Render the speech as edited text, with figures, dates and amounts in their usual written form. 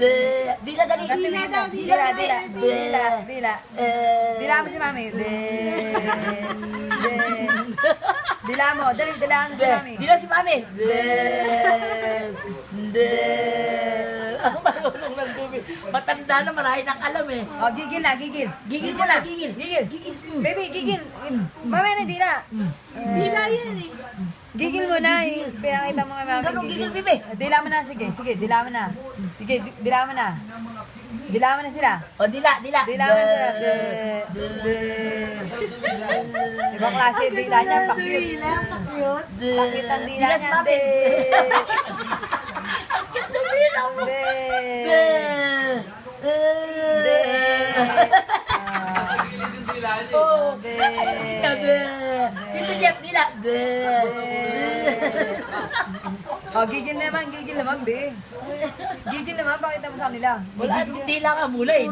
Dila, dali. Dila daw, dila. Dila. Dila mo si mami. Dila mo, dali, dila mo si mami. Dila si mami. Ang marunong ng dumi. Matanda na, marahil ang alam eh. Oh, gigil na, gigil. Gigil ko na, gigil. Gigil. Baby, gigil. Mamaya na, dila. Dila yan eh. Gigil mo na, pinakita mo kay mami. Ganun gigil, bebe. Dila mo na, sige, dila mo na. Sige, dila mo na. Dila mo na sila. O, dila, dila. Dila mo na sila. Ibang klase, dila niya, pakit. Pakit ang dila Dila si niya. mami. Dila mo. Oh, Dito Jeff, dila. Oh, gigil naman, be. Gigil naman, pakita mo sa kanila. Wala, dila ka mula eh.